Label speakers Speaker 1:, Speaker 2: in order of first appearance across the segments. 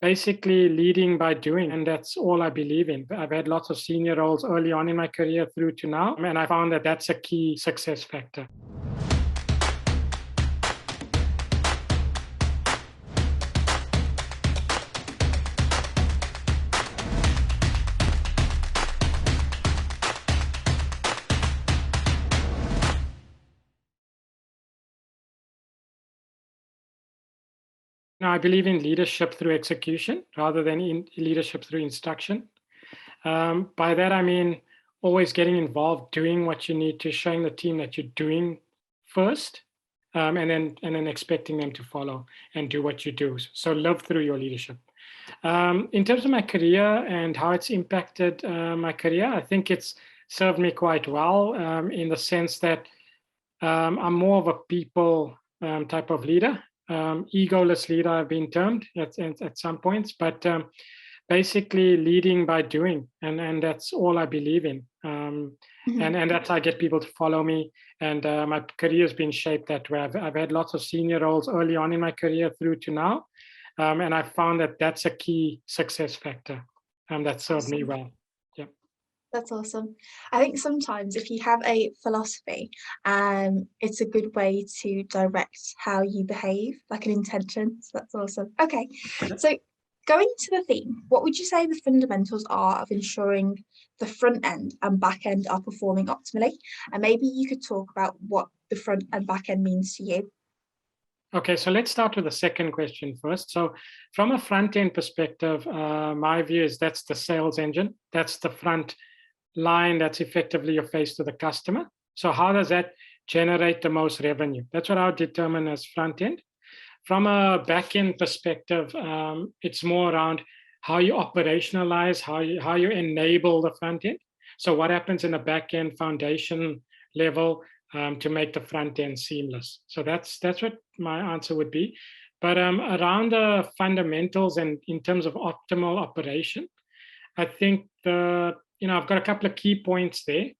Speaker 1: Basically leading by doing, and that's all I believe in. I've had lots of senior roles early on in my career through to now, and I found that that's a key success factor. Now, I believe in leadership through execution rather than in leadership through instruction. By that, I mean always getting involved, doing what you need to, showing the team that you're doing first, and then expecting them to follow and do what you do. So live through your leadership. In terms of my career and how it's impacted my career, I think it's served me quite well in the sense that I'm more of a people type of leader. Egoless leader, I've been termed at some points, but basically leading by doing, and that's all I believe in. And that's how I get people to follow me. And my career has been shaped that way. I've had lots of senior roles early on in my career through to now, and I found that that's a key success factor that served me well.
Speaker 2: That's awesome. I think sometimes if you have a philosophy, it's a good way to direct how you behave, like an intention. So that's awesome. Okay, so going to the theme, what would you say the fundamentals are of ensuring the front end and back end are performing optimally? And maybe you could talk about what the front and back end means to you.
Speaker 1: Okay, so let's start with the second question first. So from a front end perspective, my view is that's the sales engine. That's the front line, that's effectively your face to the customer. So how does that generate the most revenue? That's what I would determine as front end. From a back end perspective, it's more around how you operationalize, how you enable the front end. So what happens in the back end foundation level to make the front end seamless. So that's what my answer would be. But around the fundamentals and in terms of optimal operation, I think I've got a couple of key points there.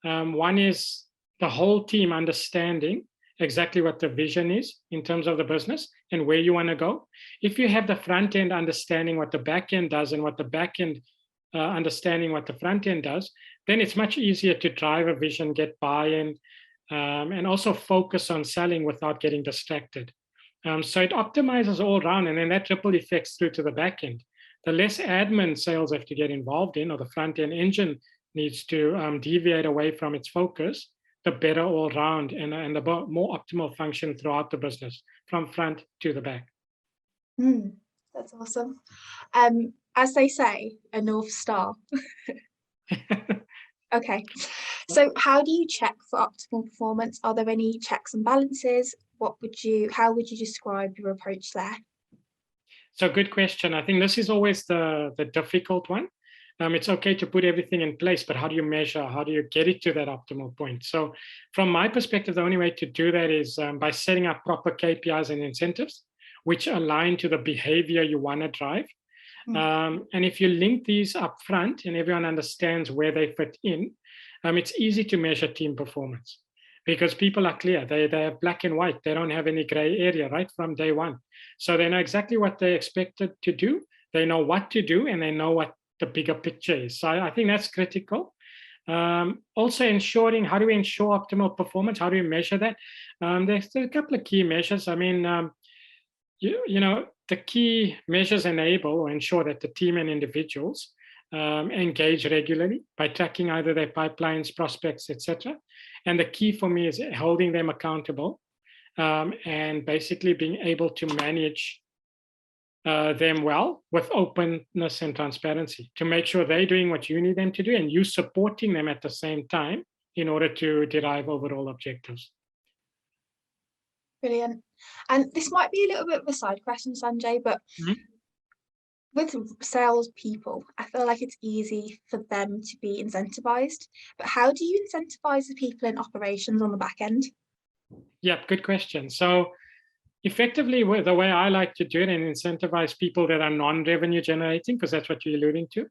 Speaker 1: One is the whole team understanding exactly what the vision is in terms of the business and where you want to go. If you have the front end understanding what the back end does and what the back end understanding what the front end does, then it's much easier to drive a vision, get buy-in, and also focus on selling without getting distracted. So it optimizes all around, and then that ripple effects through to the back end. The less admin sales have to get involved in, or the front end engine needs to deviate away from its focus, the better all round and the more optimal function throughout the business from front to the back.
Speaker 2: That's awesome. As they say, a North Star. Okay, so how do you check for optimal performance? Are there any checks and balances? How would you describe your approach there?
Speaker 1: So good question. I think this is always the difficult one. It's okay to put everything in place, but how do you measure? How do you get it to that optimal point? So from my perspective, the only way to do that is by setting up proper KPIs and incentives, which align to the behavior you want to drive. And if you link these up front and everyone understands where they fit in, it's easy to measure team performance because people are clear. They have black and white. They don't have any gray area right from day one. So they know exactly what they're expected to do. They know what to do, and they know what the bigger picture is. So I think that's critical. Also ensuring, how do we ensure optimal performance? How do we measure that? There's a couple of key measures. I mean, the key measures enable or ensure that the team and individuals engage regularly by tracking either their pipelines, prospects, etc. And the key for me is holding them accountable and basically being able to manage them well with openness and transparency to make sure they're doing what you need them to do and you supporting them at the same time in order to derive overall objectives.
Speaker 2: Brilliant. And this might be a little bit of a side question, Sanjay, but with salespeople, I feel like it's easy for them to be incentivized. But how do you incentivize the people in operations on the back end?
Speaker 1: Yeah, good question. So effectively, the way I like to do it and incentivize people that are non-revenue generating, because that's what you're alluding to,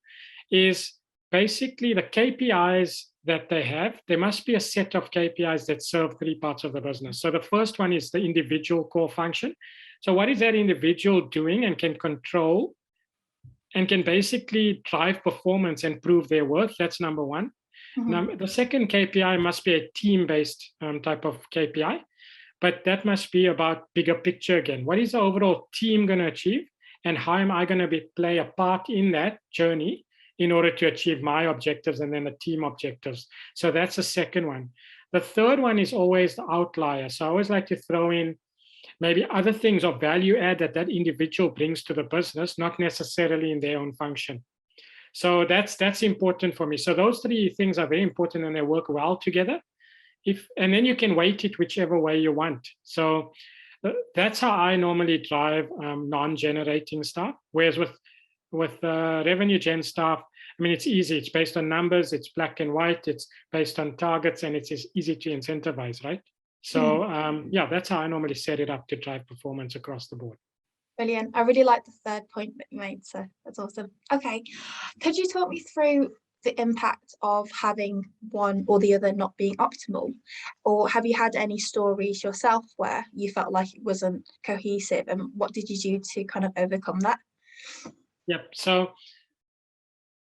Speaker 1: is basically the KPIs that they have. There must be a set of KPIs that serve three parts of the business. So the first one is the individual core function. So what is that individual doing and can control and can basically drive performance and prove their worth. That's number one. Now, the second KPI must be a team-based type of KPI, but that must be about bigger picture again. What is the overall team going to achieve, and how am I going to play a part in that journey in order to achieve my objectives and then the team objectives? So that's the second one. The third one is always the outlier. So I always like to throw in maybe other things of value add that that individual brings to the business, not necessarily in their own function. So that's important for me. So those three things are very important, and they work well together. And then you can weight it whichever way you want. So that's how I normally drive non-generating stuff. Whereas with revenue gen stuff, I mean, it's easy. It's based on numbers. It's black and white. It's based on targets, and it's easy to incentivize, right? So yeah, that's how I normally set it up to drive performance across the board.
Speaker 2: Brilliant. I really like the third point that you made, so that's awesome. Okay, could you talk me through the impact of having one or the other not being optimal? Or have you had any stories yourself where you felt like it wasn't cohesive, and what did you do to kind of overcome that?
Speaker 1: Yep. So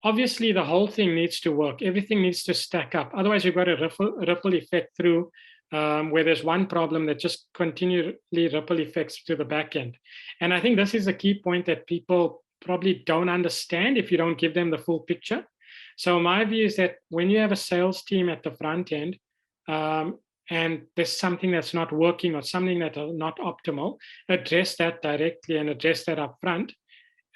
Speaker 1: obviously the whole thing needs to work. Everything needs to stack up. Otherwise, you've got a ripple effect through where there's one problem that just continually ripple effects to the back end. And I think this is a key point that people probably don't understand if you don't give them the full picture. So my view is that when you have a sales team at the front end, and there's something that's not working or something that is not optimal, address that directly and address that up front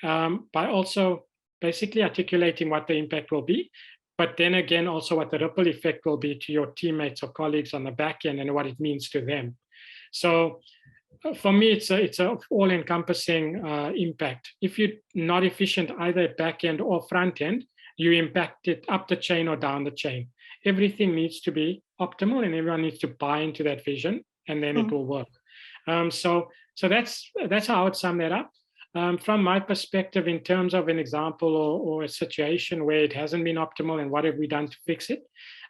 Speaker 1: by also basically articulating what the impact will be, but then again, also what the ripple effect will be to your teammates or colleagues on the back end and what it means to them. So for me, it's a all-encompassing impact. If you're not efficient either back end or front end, you impact it up the chain or down the chain. Everything needs to be optimal, and everyone needs to buy into that vision, and then it will work. So that's how I would sum that up. From my perspective, in terms of an example or a situation where it hasn't been optimal and what have we done to fix it,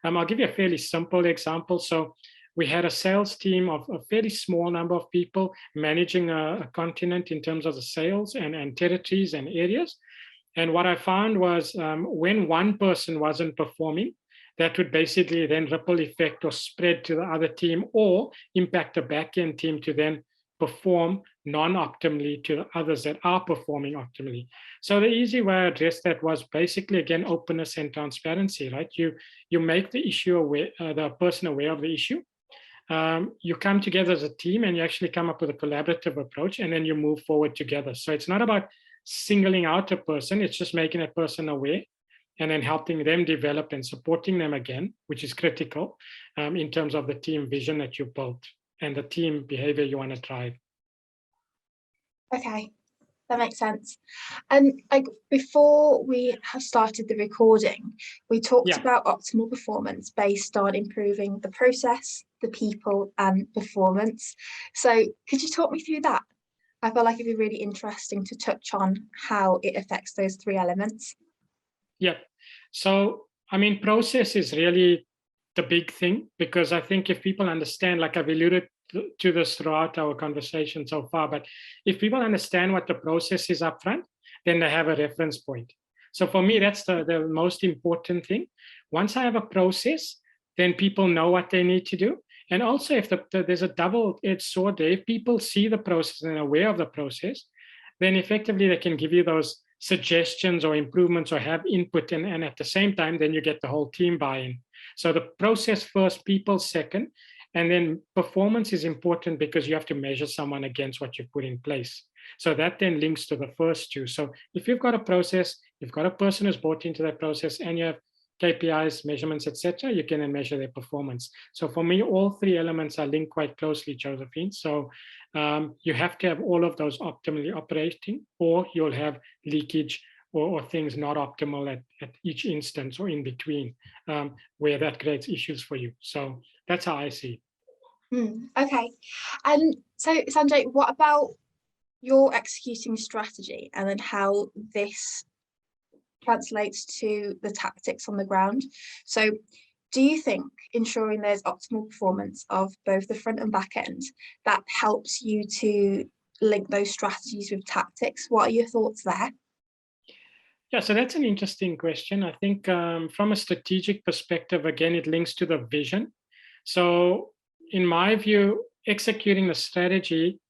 Speaker 1: I'll give you a fairly simple example. So we had a sales team of a fairly small number of people managing a continent in terms of the sales and territories and areas. And what I found was when one person wasn't performing, that would basically then ripple effect or spread to the other team or impact the back-end team to then perform non-optimally to the others that are performing optimally. So the easy way I addressed that was basically, again, openness and transparency, right? You make the issue aware, the person aware of the issue. You come together as a team and you actually come up with a collaborative approach, and then you move forward together. So it's not about singling out a person, it's just making a person aware and then helping them develop and supporting them again, which is critical in terms of the team vision that you built and the team behavior you want to drive.
Speaker 2: Okay, that makes sense. And like before we have started the recording, we talked about optimal performance based on improving the process, the people, and performance. So could you talk me through that? I feel like it'd be really interesting to touch on how it affects those three elements.
Speaker 1: Yeah. So, I mean, process is really the big thing, because I think if people understand, like I've alluded to this throughout our conversation so far, but if people understand what the process is upfront, then they have a reference point. So for me, that's the most important thing. Once I have a process, then people know what they need to do. And also, if there's a double-edged sword there, if people see the process and are aware of the process, then effectively they can give you those suggestions or improvements or have input, and at the same time, then you get the whole team buy-in. So the process first, people second, and then performance is important because you have to measure someone against what you put in place. So that then links to the first two. So if you've got a process, you've got a person who's bought into that process, and you have KPIs, measurements, etc., you can then measure their performance. So for me, all three elements are linked quite closely, Josephine. So you have to have all of those optimally operating, or you'll have leakage or things not optimal at each instance or in between, where that creates issues for you. So that's how I see it.
Speaker 2: Okay. And so, Sanjay, what about your executing strategy and then how this translates to the tactics on the ground? So do you think ensuring there's optimal performance of both the front and back end, that helps you to link those strategies with tactics? What are your thoughts there?
Speaker 1: Yeah, so that's an interesting question. I think from a strategic perspective, again, it links to the vision. So, in my view, executing the strategy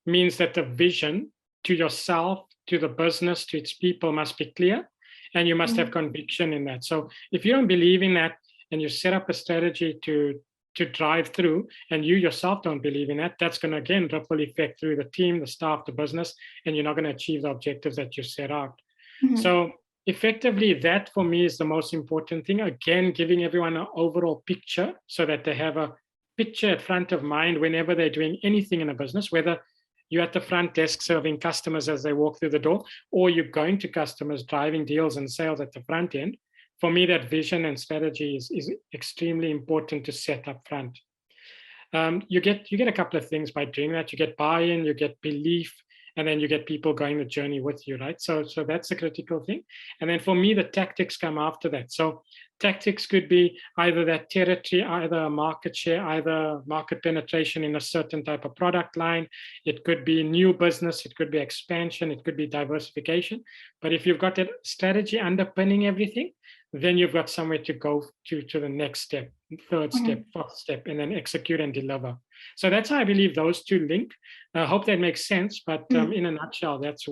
Speaker 1: means that the vision to yourself, to the business, to its people must be clear, and you must have
Speaker 2: Mm,
Speaker 1: conviction in that. So, if you don't believe in that and you set up a strategy to drive through, and you yourself don't believe in that, that's going to again ripple effect through the team, the staff, the business, and you're not going to achieve the objectives that you set out.
Speaker 2: mhm,
Speaker 1: So effectively, that for me is the most important thing. Again, giving everyone an overall picture so that they have a picture at front of mind whenever they're doing anything in a business, whether you're at the front desk serving customers as they walk through the door, or you're going to customers driving deals and sales at the front end. For me, that vision and strategy is extremely important to set up front. You get a couple of things by doing that. You get buy-in, you get belief, and then you get people going the journey with you, right? So that's a critical thing. And then for me, the tactics come after that. So tactics could be either that territory, either a market share, either market penetration in a certain type of product line. It could be new business, it could be expansion, it could be diversification. But if you've got that strategy underpinning everything, then you've got somewhere to go to the next step, third step,
Speaker 2: mhm,
Speaker 1: fourth step, and then execute and deliver. So that's how I believe those two link. I hope that makes sense, but
Speaker 2: mm,
Speaker 1: in a nutshell, that's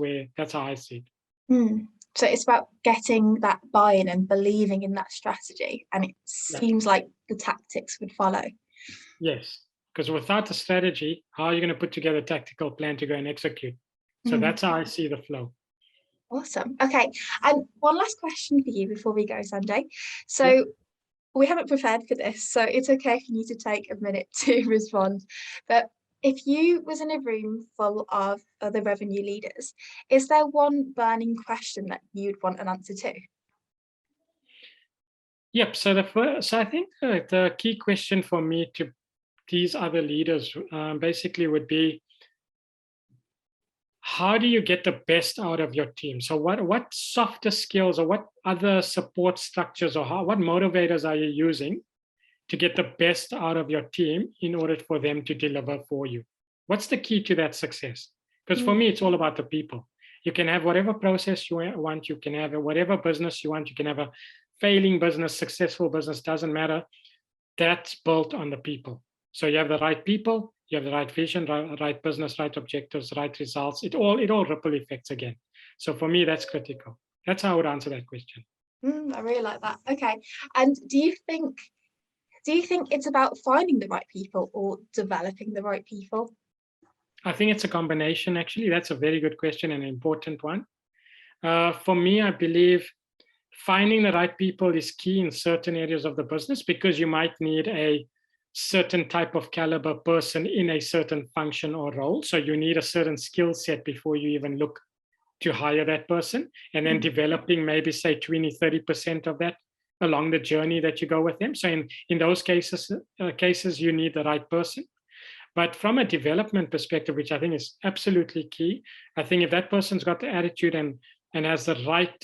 Speaker 1: how I see it.
Speaker 2: mm. So it's about getting that buy-in and believing in that strategy, and it
Speaker 1: Yeah.
Speaker 2: seems like the tactics would follow.
Speaker 1: Yes, because without a strategy, how are you going to put together a tactical plan to go and execute? So
Speaker 2: Mm,
Speaker 1: that's how I see the flow.
Speaker 2: awesome. Okay, and one last question for you before we go, Sanjay.
Speaker 1: Yep.
Speaker 2: So we haven't prepared for this, so it's okay if you need to take a minute to respond. But if you was in a room full of other revenue leaders, is there one burning question that you'd want an answer to?
Speaker 1: Yep. So I think the key question for me to these other leaders basically would be, how do you get the best out of your team? So what softer skills or what other support structures or what motivators are you using to get the best out of your team in order for them to deliver for you? What's the key to that success? Because for
Speaker 2: Mm,
Speaker 1: me, it's all about the people. You can have whatever process you want, you can have whatever business you want, you can have a failing business, successful business, doesn't matter. That's built on the people. So you have the right people, you have the right vision, right business, right objectives, right results. It all ripple effects again. So for me, that's critical. That's how I would answer that question.
Speaker 2: I really like that. Okay, and do you think it's about finding the right people or developing the right people?
Speaker 1: I think it's a combination, actually. That's a very good question and an important one. For me, I believe finding the right people is key in certain areas of the business because you might need a certain type of caliber person in a certain function or role. So you need a certain skill set before you even look to hire that person. And then
Speaker 2: Mm,
Speaker 1: developing maybe say 20-30% of that along the journey that you go with them. So in those cases, you need the right person. But from a development perspective, which I think is absolutely key, I think if that person's got the attitude and has the right,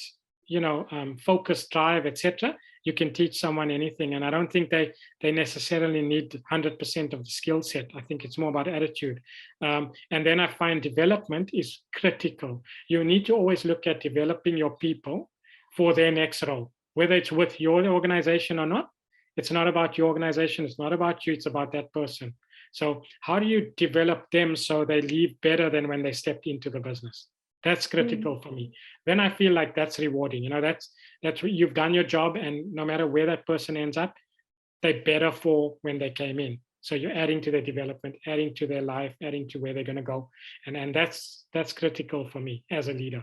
Speaker 1: focus, drive, etc., you can teach someone anything. And I don't think they necessarily need 100% of the skill set. I think it's more about attitude. And then I find development is critical. You need to always look at developing your people for their next role, whether it's with your organization or not. It's not about your organization. It's not about you. It's about that person. So how do you develop them so they leave better than when they stepped into the business? That's
Speaker 2: mm,
Speaker 1: critical for me. Then I feel like that's rewarding. That's what you've done your job, and no matter where that person ends up, they're better for when they came in. So you're adding to their development, adding to their life, adding to where they're going to go, and that's critical for me as a leader.